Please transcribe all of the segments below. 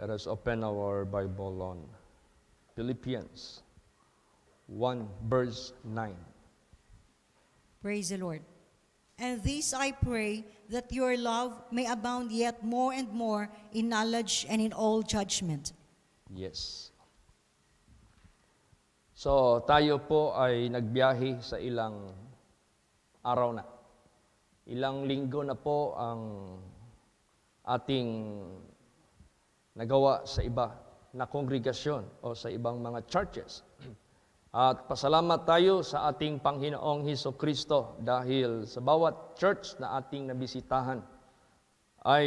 Let us open our Bible on Philippians 1 verse 9. Praise the Lord. And this I pray, that your love may abound yet more and more in knowledge and in all judgment. Yes. So tayo po ay nagbiyahe sa ilang araw na. Ilang linggo na po ang ating nagawa sa iba na kongregasyon o sa ibang mga churches. At pasalamat tayo sa ating Panginoong Hesukristo dahil sa bawat church na ating nabisitahan ay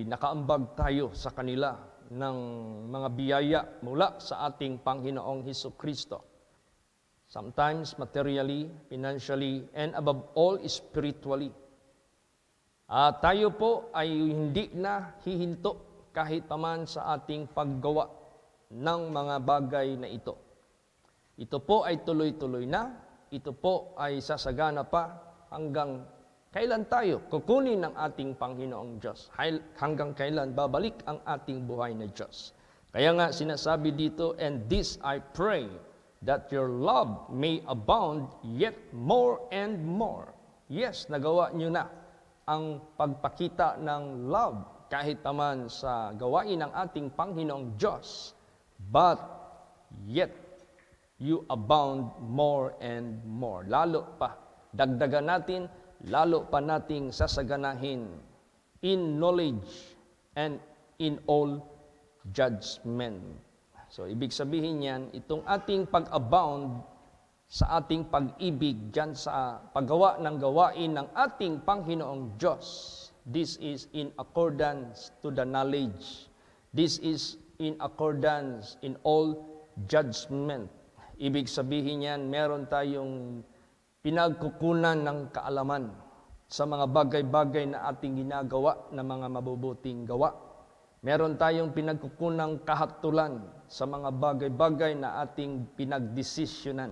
nakaambag tayo sa kanila ng mga biyaya mula sa ating Panginoong Hesukristo. Sometimes materially, financially, and above all spiritually. At tayo po ay hindi na hihinto kahit paman sa ating paggawa ng mga bagay na ito. Ito po ay tuloy-tuloy na, ito po ay sasagana pa hanggang kailan tayo kukunin ng ating Panginoong Diyos, hanggang kailan babalik ang ating buhay na Diyos. Kaya nga sinasabi dito, and this I pray, that your love may abound yet more and more. Yes, nagawa nyo na ang pagpakita ng love kahit paman sa gawain ng ating Panginoong Diyos, but yet you abound more and more. Lalo pa, dagdagan natin, lalo pa nating sasaganahin in knowledge and in all judgment. So, ibig sabihin yan, itong ating pag-abound sa ating pag-ibig dyan sa paggawa ng gawain ng ating Panginoong Diyos, this is in accordance to the knowledge. This is in accordance in all judgment. Ibig sabihin yan, meron tayong pinagkukunan ng kaalaman sa mga bagay-bagay na ating ginagawa na mga mabubuting gawa. Meron tayong pinagkukunang kahatulan sa mga bagay-bagay na ating pinagdesisyonan.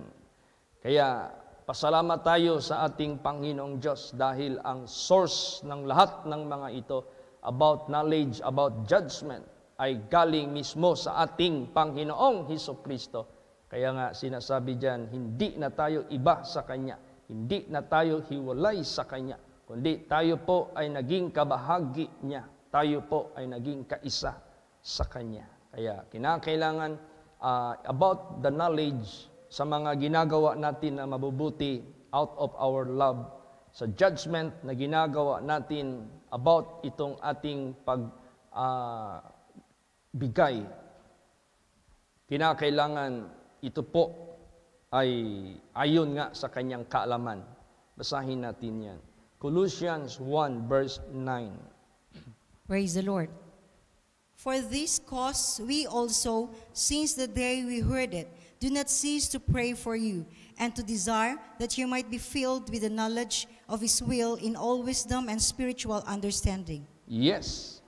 Kaya, pasalamat tayo sa ating Panginoong Diyos dahil ang source ng lahat ng mga ito about knowledge, about judgment, ay galing mismo sa ating Panginoong Hesukristo. Kaya nga sinasabi diyan, hindi na tayo iba sa Kanya, hindi na tayo hiwalay sa Kanya, kundi tayo po ay naging kabahagi niya, tayo po ay naging kaisa sa Kanya. Kaya kinakailangan about the knowledge sa mga ginagawa natin na mabubuti out of our love, sa judgment na ginagawa natin about itong ating pagbigay, kinakailangan ito po ay ayon nga sa kanyang kaalaman. Basahin natin yan. Colossians 1 verse 9. Praise the Lord. For this cause we also, since the day we heard it, do not cease to pray for you, and to desire that you might be filled with the knowledge of His will in all wisdom and spiritual understanding. Yes.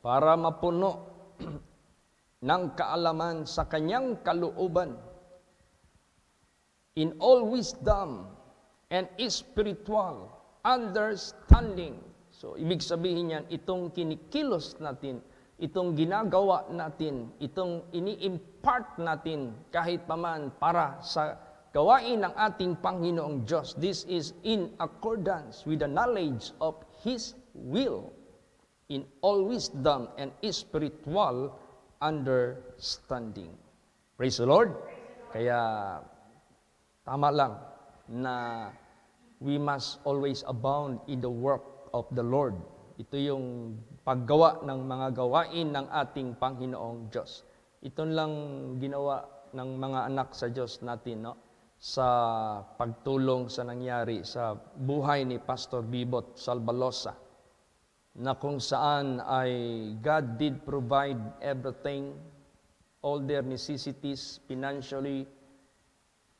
Para mapuno ng kaalaman sa kanyang kalooban in all wisdom and spiritual understanding. So, ibig sabihin yan, itong kinikilos natin, itong ginagawa natin, itong ini-impart natin kahit paman para sa gawain ng ating Panginoong Diyos. This is in accordance with the knowledge of His will in all wisdom and spiritual understanding. Praise the Lord. Kaya tama lang na we must always abound in the work of the Lord. Ito yung paggawa ng mga gawain ng ating Panginoong Diyos. Ito lang ginawa ng mga anak sa Diyos natin, no? Sa pagtulong sa nangyari sa buhay ni Pastor Bibot Salbalosa, na kung saan ay God did provide everything, all their necessities, financially,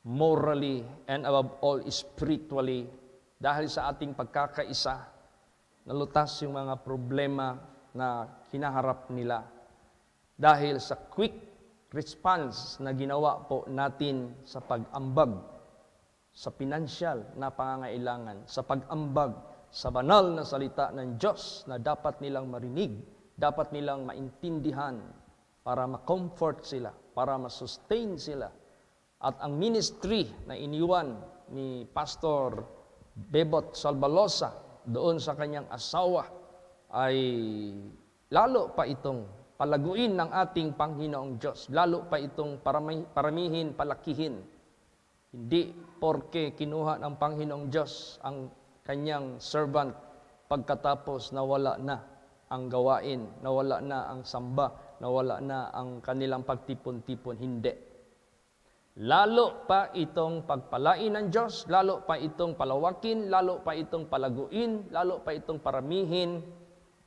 morally, and above all, spiritually, dahil sa ating pagkakaisa, nalutas yung mga problema na kinaharap nila. Dahil sa quick response na ginawa po natin sa pag-ambag, sa pinansyal na pangangailangan, sa pag-ambag, sa banal na salita ng Diyos na dapat nilang marinig, dapat nilang maintindihan para ma-comfort sila, para ma-sustain sila. At ang ministry na iniwan ni Pastor Bebot Salvalosa doon sa kanyang asawa ay lalo pa itong palaguin ng ating Panginoong Diyos. Lalo pa itong paramihin, palakihin. Hindi porke kinuha ng Panginoong Diyos ang kanyang servant pagkatapos nawala na ang gawain, nawala na ang samba, nawala na ang kanilang pagtipon-tipon. Hindi. Lalo pa itong pagpalain ng Diyos, lalo pa itong palawakin, lalo pa itong palaguin, lalo pa itong paramihin,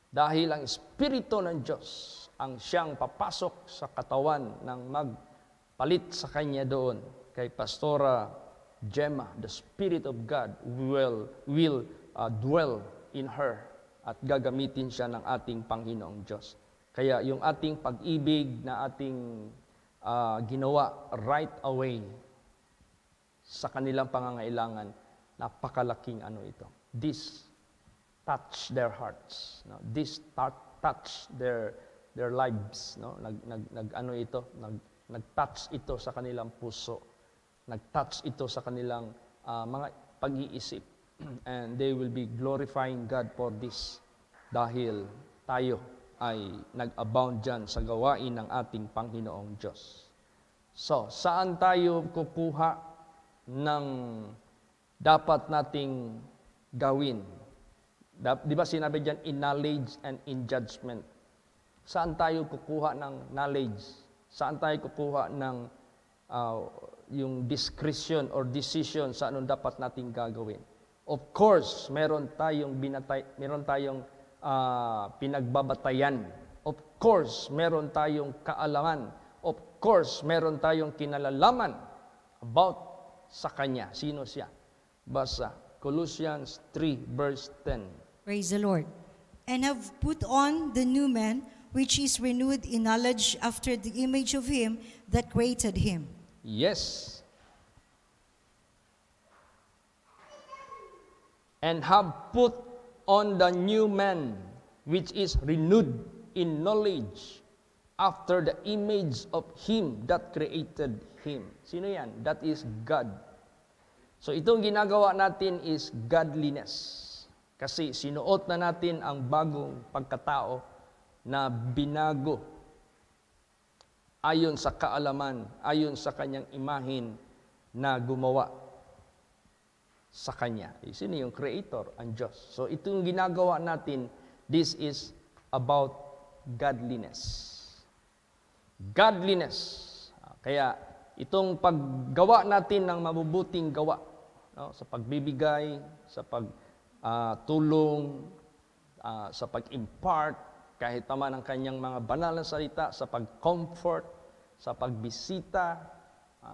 dahil ang Espiritu ng Diyos ang siyang papasok sa katawan ng magpalit sa kanya doon. Kay Pastora Gemma, the Spirit of God will dwell in her at gagamitin siya ng ating Panginoong Diyos. Kaya yung ating pag-ibig na ating ginawa right away sa kanilang pangangailangan, napakalaking ito. This touch their hearts. No? This touch their lives. No? Nag-touch ito sa kanilang puso. Nag-touch ito sa kanilang mga pag-iisip. And they will be glorifying God for this. Dahil tayo ay nag-abound dyan sa gawain ng ating Panginoong Diyos. So, saan tayo kukuha ng dapat nating gawin? Di ba sinabi dyan, in knowledge and in judgment? Saan tayo kukuha ng knowledge? Saan tayo kukuha ng yung discretion or decision sa anong dapat nating gagawin? Of course, meron tayong pinagbabatayan. Of course, meron tayong kaalaman. Of course, meron tayong kinalalaman about sa Kanya. Sino siya? Basa, Colossians 3 verse 10. Praise the Lord. And have put on the new man, which is renewed in knowledge after the image of him that created him. Yes. And have put on the new man, which is renewed in knowledge after the image of him that created him. Sino yan? That is God. So itong ginagawa natin is godliness. Kasi sinuot na natin ang bagong pagkatao na binago ayon sa kaalaman, ayon sa kanyang imahin na gumawa sa Kanya. Sino yung Creator? Ang Diyos. So itong ginagawa natin, this is about godliness. Godliness. Kaya itong paggawa natin ng mabubuting gawa, no, sa pagbibigay, sa pagtulong, sa pag-impart, kahit naman ang kanyang mga banal na salita, sa pag-comfort, sa pagbisita,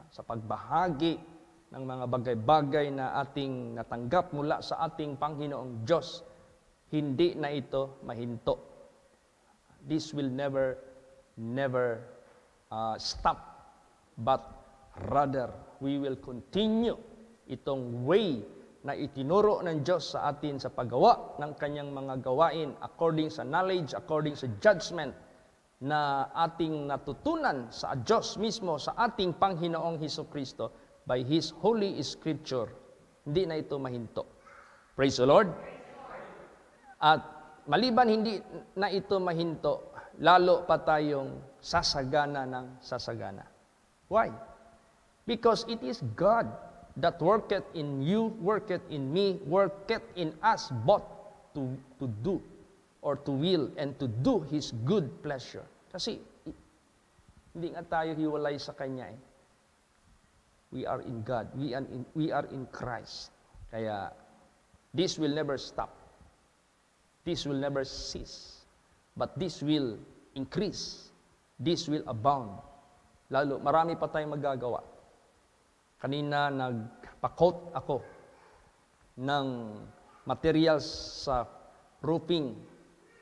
sa pagbahagi ng mga bagay-bagay na ating natanggap mula sa ating Panginoong Diyos, hindi na ito mahinto. This will never stop, but rather, we will continue itong way na itinuro ng Diyos sa atin sa paggawa ng kanyang mga gawain according sa knowledge, according sa judgment na ating natutunan sa Diyos mismo, sa ating Panginoong Hesukristo, by His Holy Scripture. Hindi na ito mahinto. Praise the Lord. At maliban hindi na ito mahinto, lalo pa tayong sasagana ng sasagana. Why? Because it is God that worketh in you, worketh in me, worketh in us both to do or to will and to do His good pleasure. Kasi hindi nga tayo hiwalay sa Kanya . We are in God. We are in Christ. Kaya this will never stop. This will never cease. But this will increase. This will abound. Lalo, marami pa tayong magagawa. Kanina nagpa-quote ako ng materials sa roofing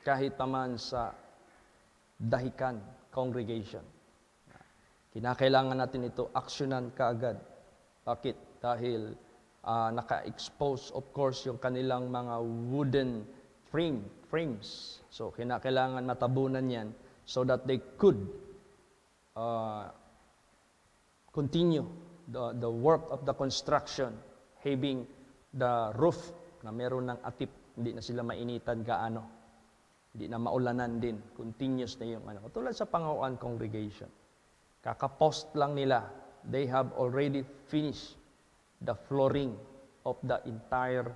kahit naman sa dahikan, congregation. Kinakailangan natin ito aksyonan kaagad. Bakit? Dahil naka-expose, of course, yung kanilang mga wooden frames. So, kailangan matabunan yan so that they could continue the work of the construction, having the roof na meron ng atip, hindi na sila mainitan gaano, hindi na maulanan din, continuous na yung ano. Tulad sa Pangaoan Congregation, kakapost lang nila, they have already finished the flooring of the entire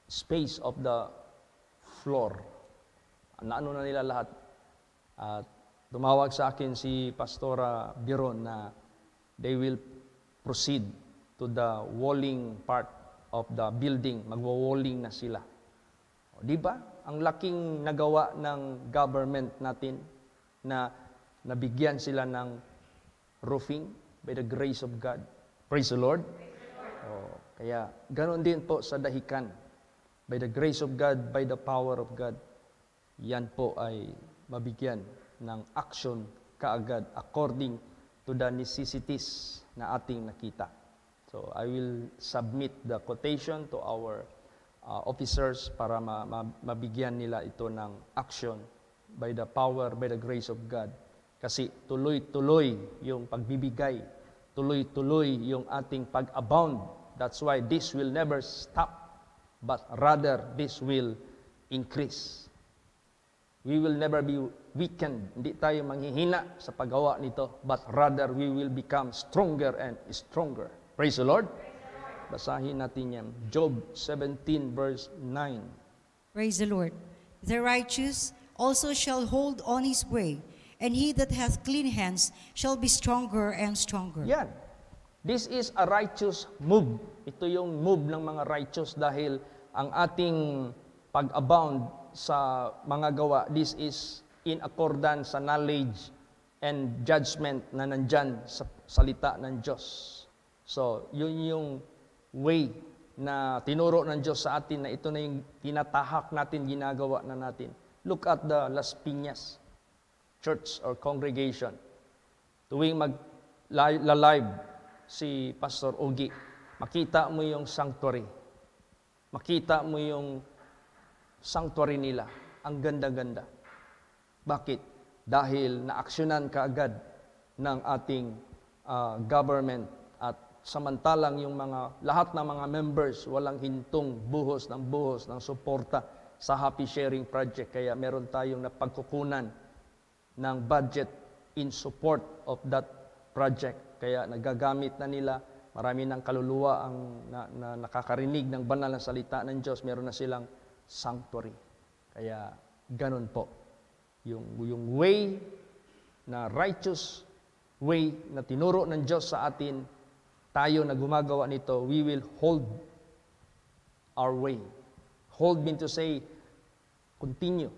space of the floor. Naano na nila lahat. At tumawag sa akin si Pastora Biron na they will proceed to the walling part of the building. Magwa-walling na sila. O, di ba? Ang laking nagawa ng government natin na nabigyan sila ng roofing by the grace of God. Praise the Lord. O, kaya ganoon din po sa dahikan. By the grace of God, by the power of God, yan po ay mabigyan ng action kaagad according to the necessities na ating nakita. So I will submit the quotation to our officers para mabigyan nila ito ng action by the power, by the grace of God. Kasi tuloy-tuloy yung pagbibigay, tuloy-tuloy yung ating pag-abound. That's why this will never stop, but rather this will increase. We will never be weakened. Hindi tayo manghihina sa paggawa nito, but rather we will become stronger and stronger. Praise the Lord. Basahin natin yan. Job 17 verse 9. Praise the Lord. The righteous also shall hold on his way, and he that hath clean hands shall be stronger and stronger. Yan. This is a righteous move. Ito yung move ng mga righteous dahil ang ating pag-abound sa mga gawa, this is in accordance sa knowledge and judgment na nandyan sa salita ng Diyos. So, yun yung way na tinuro ng Diyos sa atin na ito na yung tinatahak natin, ginagawa na natin. Look at the Las Piñas church or congregation. Tuwing mag-live si Pastor Ogie, makita mo yung sanctuary. Makita mo yung sanctuary nila. Ang ganda-ganda. Bakit? Dahil naaksyonan kaagad ng ating government at samantalang yung lahat ng mga members walang hintong buhos ng suporta sa Happy Sharing Project. Kaya meron tayong napagkukunan ng budget in support of that project. Kaya nagagamit na nila, marami ng kaluluwa ang na nakakarinig ng banal na salita ng Diyos. Meron na silang sanctuary. Kaya ganun po. Yung way na righteous way na tinuro ng Diyos sa atin, tayo na gumagawa nito, we will hold our way. Hold mean to say, continue.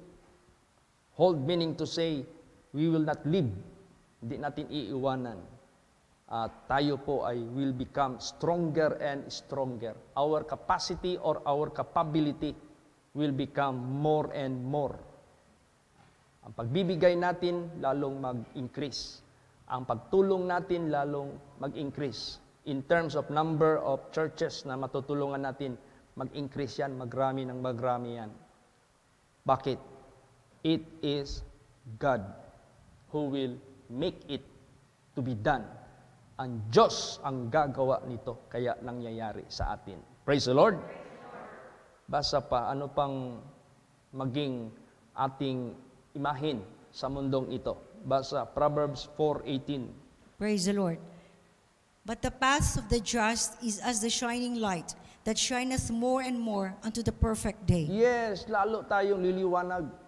Hold meaning to say, we will not leave. Hindi natin iiwanan. Tayo po ay will become stronger and stronger. Our capacity or our capability will become more and more. Ang pagbibigay natin, lalong mag-increase. Ang pagtulong natin, lalong mag-increase. In terms of number of churches na matutulungan natin, mag-increase yan, magrami ng magrami yan. Bakit? It is God who will make it to be done. Ang Diyos ang gagawa nito, kaya nangyayari sa atin. Praise the Lord. Basa pa, ano pang maging ating imahin sa mundong ito? Basa, Proverbs 4:18. Praise the Lord. But the path of the just is as the shining light that shineth more and more unto the perfect day. Yes, lalo tayong liliwanag.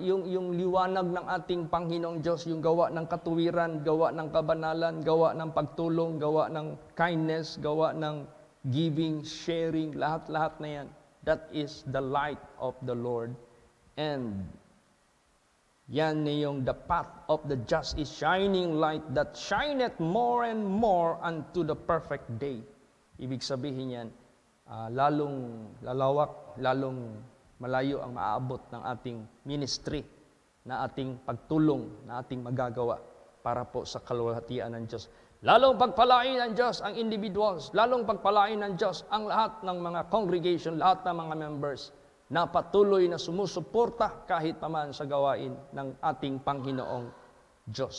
Yung liwanag ng ating Panginoong Diyos, yung gawa ng katuwiran, gawa ng kabanalan, gawa ng pagtulong, gawa ng kindness, gawa ng giving, sharing, lahat-lahat na yan. That is the light of the Lord. And yan yung the path of the just is shining light that shineth more and more unto the perfect day. Ibig sabihin yan, lalong lalawak, lalong malayo ang maaabot ng ating ministry, na ating pagtulong, na ating magagawa para po sa kalwalhatian ng Diyos. Lalong pagpalain ng Diyos ang individuals, lalong pagpalain ng Diyos ang lahat ng mga congregation, lahat ng mga members na patuloy na sumusuporta kahit paman sa gawain ng ating Panginoong Diyos.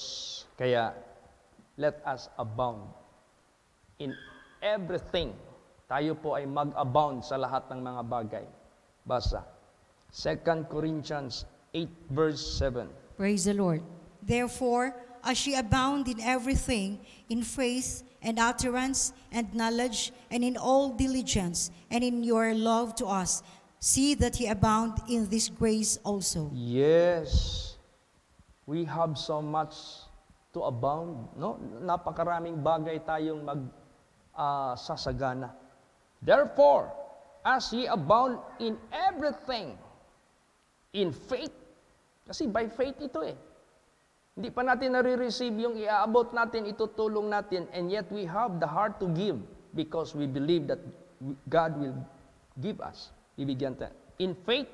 Kaya, let us abound in everything. Tayo po ay mag-abound sa lahat ng mga bagay. Basa. 2 Corinthians 8 verse 7. Praise the Lord. Therefore, as ye abound in everything, in faith and utterance and knowledge, and in all diligence, and in your love to us, see that ye abound in this grace also. Yes. We have so much to abound. No? Napakaraming bagay tayong sasagana. Therefore, as ye abound in everything, in faith, kasi by faith ito eh. Hindi pa natin nare-receive yung iaabot natin, itutulong natin, and yet we have the heart to give because we believe that God will give us. Bibigyan tayo. In faith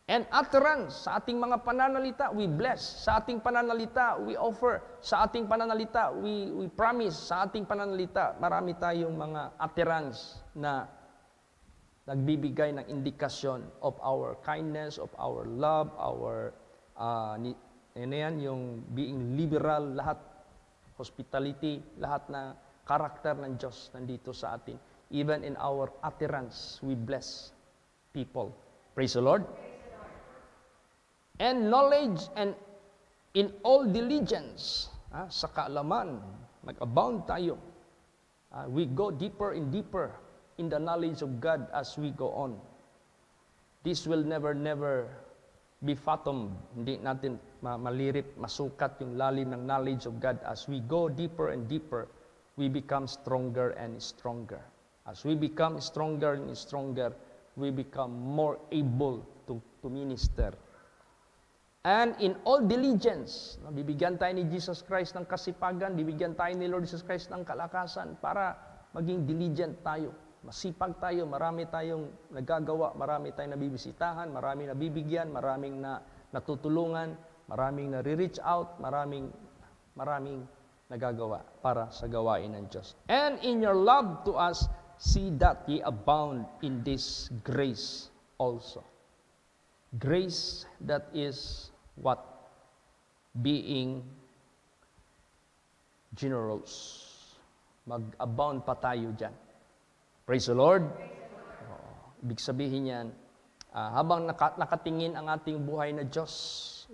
and utterance, sa ating mga pananalita, we bless. Sa ating pananalita, we offer. Sa ating pananalita, we promise. Sa ating pananalita, marami tayong mga utterance na nagbibigay ng indikasyon of our kindness, of our love, our yung being liberal, lahat, hospitality, lahat na karakter ng Diyos nandito sa atin. Even in our utterance, we bless people. Praise the Lord. And knowledge and in all diligence, sa kaalaman, mag-abound tayo. We go deeper and deeper in the knowledge of God as we go on. This will never be fathomed. Hindi natin malirip, masukat yung lalim ng knowledge of God. As we go deeper and deeper, we become stronger and stronger. As we become stronger and stronger, we become more able to minister. And in all diligence, bibigyan tayo ni Jesus Christ ng kasipagan, bibigyan tayo ni Lord Jesus Christ ng kalakasan para maging diligent tayo. Masipag tayo, marami tayong nagagawa, marami tayong nabibisitahan, maraming nabibigyan, maraming natutulungan, maraming nare-reach out, maraming nagagawa para sa gawain ng Diyos. And in your love to us, see that ye abound in this grace also. Grace that is what? Being generous. Mag-abound pa tayo dyan. Praise the Lord. Ibig sabihin yan, habang nakatingin ang ating buhay na Diyos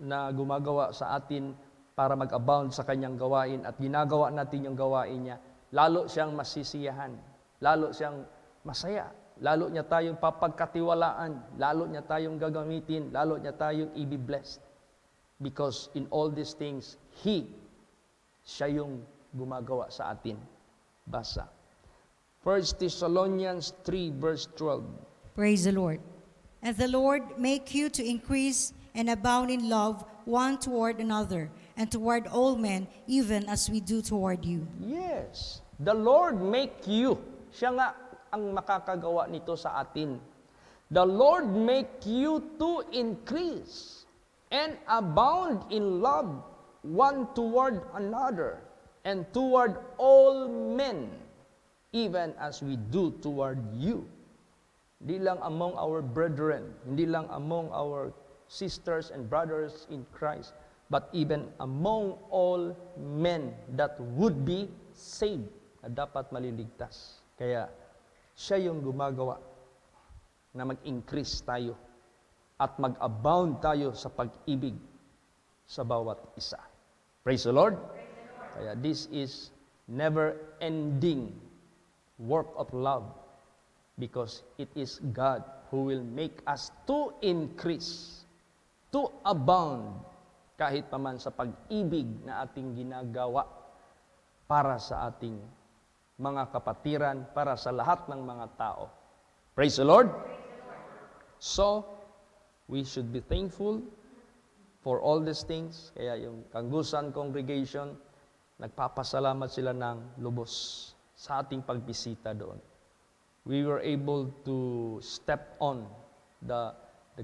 na gumagawa sa atin para mag-abound sa Kanyang gawain at ginagawa natin yung gawain niya, lalo siyang masisiyahan, lalo siyang masaya, lalo niya tayong papagkatiwalaan, lalo niya tayong gagamitin, lalo niya tayong i-blessed. Because in all these things, siya yung gumagawa sa atin. Basa. 1 Thessalonians 3 verse 12. Praise the Lord. And the Lord make you to increase and abound in love one toward another, and toward all men, even as we do toward you. Yes. The Lord make you. Siya nga ang makakagawa nito sa atin. The Lord make you to increase and abound in love one toward another, and toward all men, even as we do toward you. Hindi lang among our brethren, hindi lang among our sisters and brothers in Christ, but even among all men that would be saved, na dapat maliligtas. Kaya, siya yung gumagawa na mag-increase tayo at mag-abound tayo sa pag-ibig sa bawat isa. Praise the Lord. Kaya this is never-ending work of love, because it is God who will make us to increase, to abound, kahit paman sa pag-ibig na ating ginagawa para sa ating mga kapatiran, para sa lahat ng mga tao. Praise the Lord. So, we should be thankful for all these things. Kaya yung Kanggusan Congregation, nagpapasalamat sila ng lubos sa ating pagbisita doon. We were able to step on the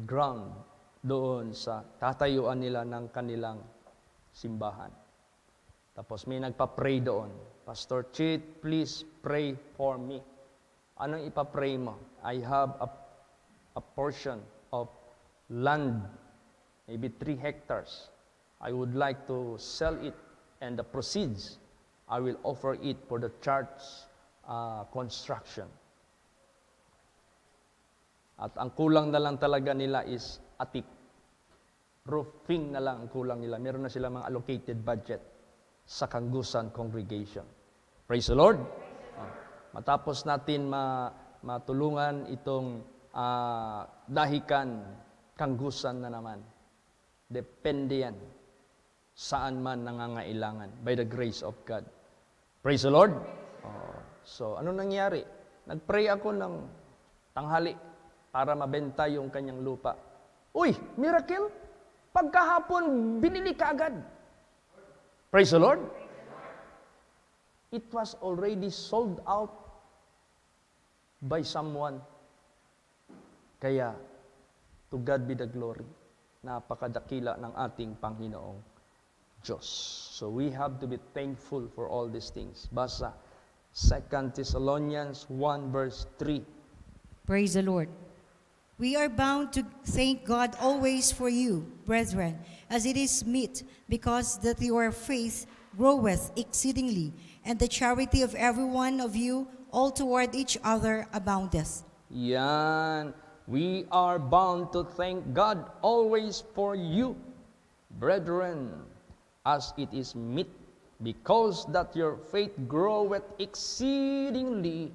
ground doon sa tatayuan nila ng kanilang simbahan. Tapos may nagpa-pray doon. Pastor Chit, please pray for me. Anong ipapray mo? I have a portion of land, maybe 3 hectares. I would like to sell it, and the proceeds, I will offer it for the church construction. At ang kulang na lang talaga nila is attic. Roofing na lang ang kulang nila. Meron na sila mga allocated budget sa Kanggusan congregation. Praise the Lord. Matapos natin matulungan itong dahikan, Kanggusan na naman. Depende yan saan man nangangailangan by the grace of God. Praise the Lord. So, ano nangyari? Nagpray ako ng tanghali para mabenta yung kanyang lupa. Uy, miracle! Pagkahapon, binili ka agad. Praise the Lord. It was already sold out by someone. Kaya, to God be the glory. Napakadakila ng ating Panginoong Diyos. So we have to be thankful for all these things. Basa, 2 Thessalonians 1 verse 3. Praise the Lord. We are bound to thank God always for you, brethren, as it is meet, because that your faith groweth exceedingly, and the charity of every one of you all toward each other aboundeth. Yan. We are bound to thank God always for you, brethren, as it is meet, because that your faith groweth exceedingly,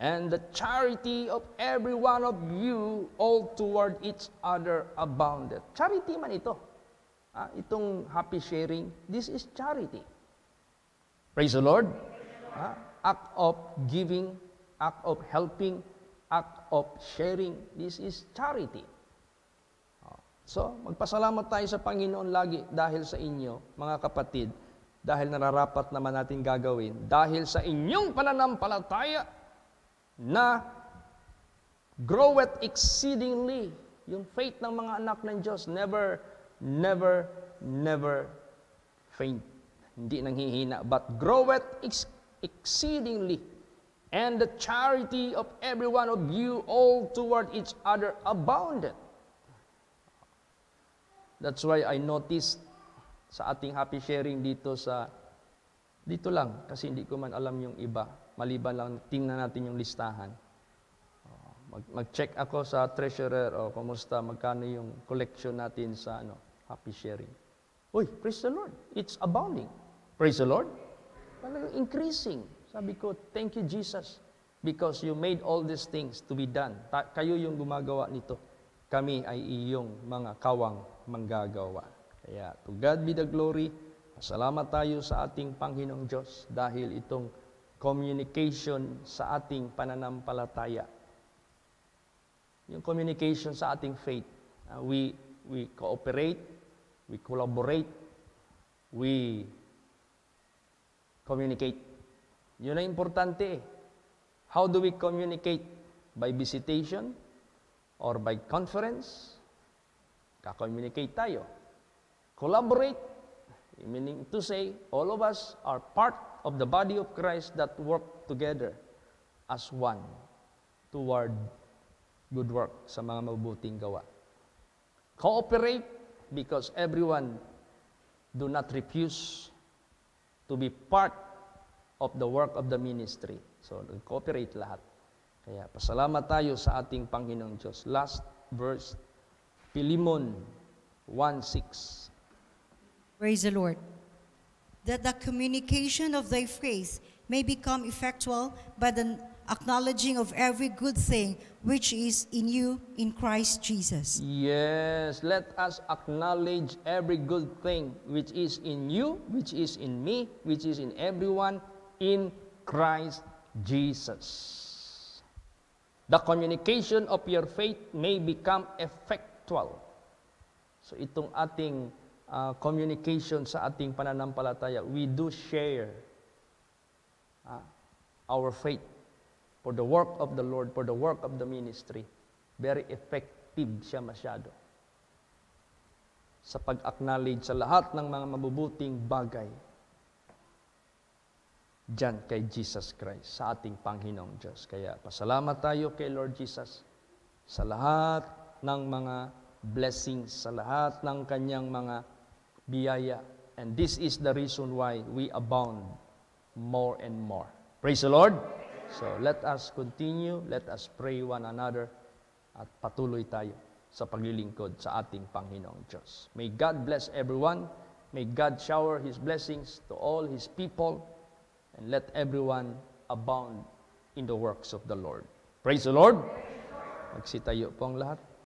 and the charity of every one of you all toward each other abounded. Charity man ito. Itong happy sharing, this is charity. Praise the Lord. Act of giving, act of helping, act of sharing, this is charity. So, magpasalamat tayo sa Panginoon lagi dahil sa inyo, mga kapatid, dahil nararapat naman natin gagawin, dahil sa inyong pananampalataya, na groweth exceedingly. Yung faith ng mga anak ng Diyos never faint. Hindi nanghihina, but groweth exceedingly. And the charity of every one of you all toward each other abounded. That's why I noticed sa ating happy sharing dito lang, kasi hindi ko man alam yung iba. Maliban lang, tingnan natin yung listahan. Mag-check ako sa treasurer, kumusta, magkano yung collection natin sa happy sharing. Uy, praise the Lord. It's abounding. Praise the Lord. Talagang increasing. Sabi ko, thank you, Jesus, because you made all these things to be done. Kayo yung gumagawa nito. Kami ay iyong mga kawang manggagawa. Kaya, to God be the glory. Salamat tayo sa ating Panginoong Diyos dahil itong communication sa ating pananampalataya. Yung communication sa ating faith. We cooperate, we collaborate, we communicate. Yun ang importante. How do we communicate? By visitation or by conference? Ka-communicate tayo. Collaborate, meaning to say, all of us are part of the body of Christ that work together as one toward good work sa mga mabuting gawa. Cooperate because everyone do not refuse to be part of the work of the ministry. So, cooperate lahat. Kaya, pasalamat tayo sa ating Panginoong Diyos. Last verse, Philemon 1:6. Praise the Lord. That the communication of thy faith may become effectual by the acknowledging of every good thing which is in you in Christ Jesus. Yes, let us acknowledge every good thing which is in you, which is in me, which is in everyone in Christ Jesus. The communication of your faith may become effectual. So itong ating communication sa ating pananampalataya, we do share our faith for the work of the Lord, for the work of the ministry. Very effective siya masyado sa pag-acknowledge sa lahat ng mga mabubuting bagay dyan kay Jesus Christ, sa ating Panginoong Diyos. Kaya pasalamat tayo kay Lord Jesus sa lahat ng mga blessings, sa lahat ng kanyang mga biyaya. And this is the reason why we abound more and more. Praise the Lord! So let us continue, let us pray one another, at patuloy tayo sa paglilingkod sa ating Panginoong Diyos. May God bless everyone. May God shower His blessings to all His people, and let everyone abound in the works of the Lord. Praise the Lord! Magsitayo po ang lahat.